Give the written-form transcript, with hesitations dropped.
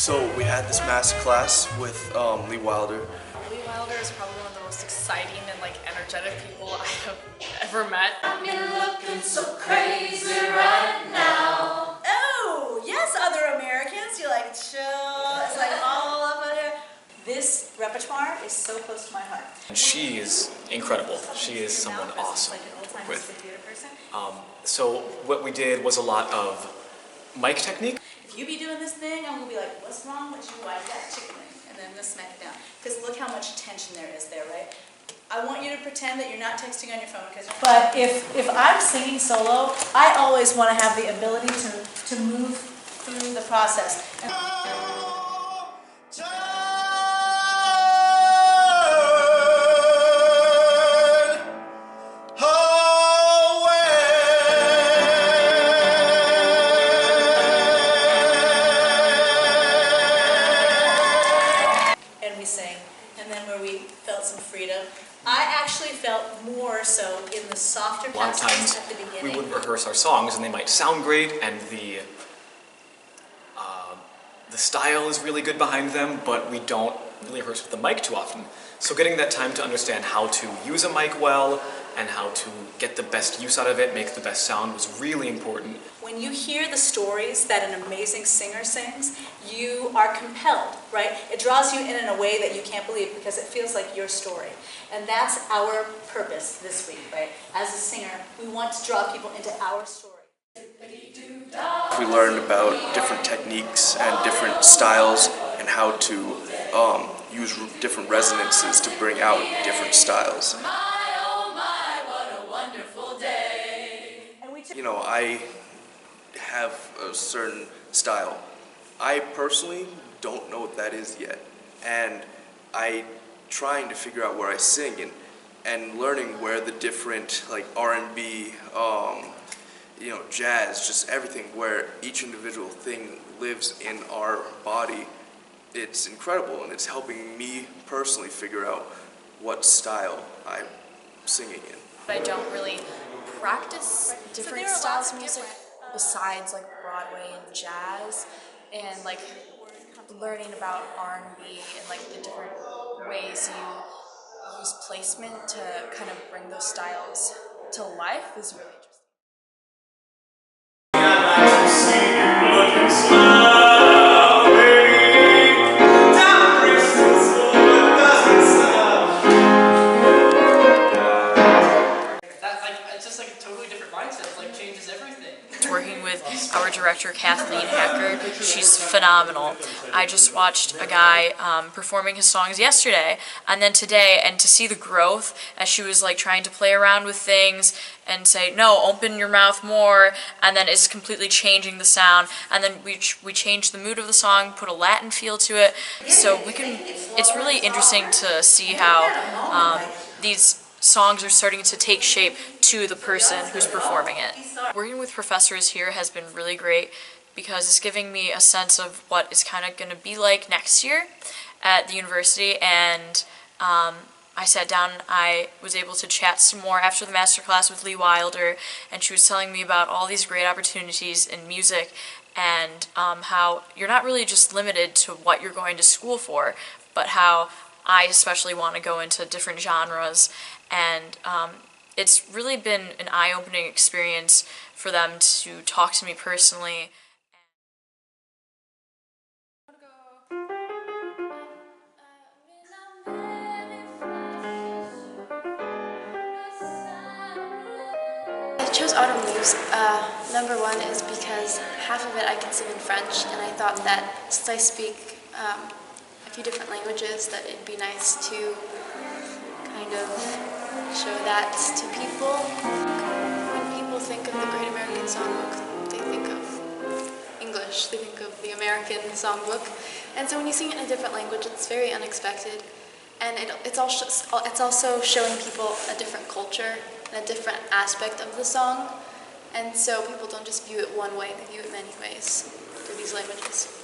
So we had this master class with Lee Wilder. Lee Wilder is probably one of the most exciting and energetic people I have ever met. You're looking so crazy right now. Oh, yes, other Americans. You're like, chill. It's like all up in here. This repertoire is so close to my heart. She is incredible. She is someone awesome with. So what we did was a lot of mic technique. If you be doing this thing, I'm gonna be like, what's wrong with you like that chicken wing? And then I'm gonna smack it down. Because look how much tension there is there, right? I want you to pretend that you're not texting on your phone. But if I'm singing solo, I always want to have the ability to move through the process. And then where we felt some freedom. I actually felt more so in the softer passages at the beginning. We would rehearse our songs and they might sound great and the style is really good behind them, but we don't really rehearse with the mic too often. So getting that time to understand how to use a mic well and how to get the best use out of it, make the best sound was really important. When you hear the stories that an amazing singer sings, you are compelled, right? It draws you in a way that you can't believe because it feels like your story. And that's our purpose this week, right? As a singer, we want to draw people into our story. We learned about different techniques and different styles and how to use different resonances to bring out different styles. You know, I have a certain style. I personally don't know what that is yet, and I'm trying to figure out where I sing and learning where the different R&B, you know, jazz, just everything, where each individual thing lives in our body. It's incredible, and it's helping me personally figure out what style I'm singing in. I don't really practice different styles of music besides Broadway and jazz, and learning about R&B and the different ways you use placement to kind of bring those styles to life is really interesting. Working with our director, Kathleen Hacker. She's phenomenal. I just watched a guy performing his songs yesterday and then today, and to see the growth as she was trying to play around with things and say, no, open your mouth more, and then it's completely changing the sound, and then we changed the mood of the song, put a Latin feel to it, so it's really interesting to see how these songs are starting to take shape to the person who's performing it. Working with professors here has been really great because it's giving me a sense of what it's kind of going to be like next year at the university, and I sat down and I was able to chat some more after the masterclass with Lee Wilder, and she was telling me about all these great opportunities in music and how you're not really just limited to what you're going to school for, but how I especially want to go into different genres, and it's really been an eye-opening experience for them to talk to me personally. I chose Autumn Leaves. Number one is because half of it I can sing in French, and I thought that since I speak a few different languages, that it'd be nice to kind of show that to people. When people think of the Great American Songbook, they think of English, they think of the American Songbook, and so when you sing it in a different language, it's very unexpected, and it's also showing people a different culture and a different aspect of the song, and so people don't just view it one way, they view it many ways through these languages.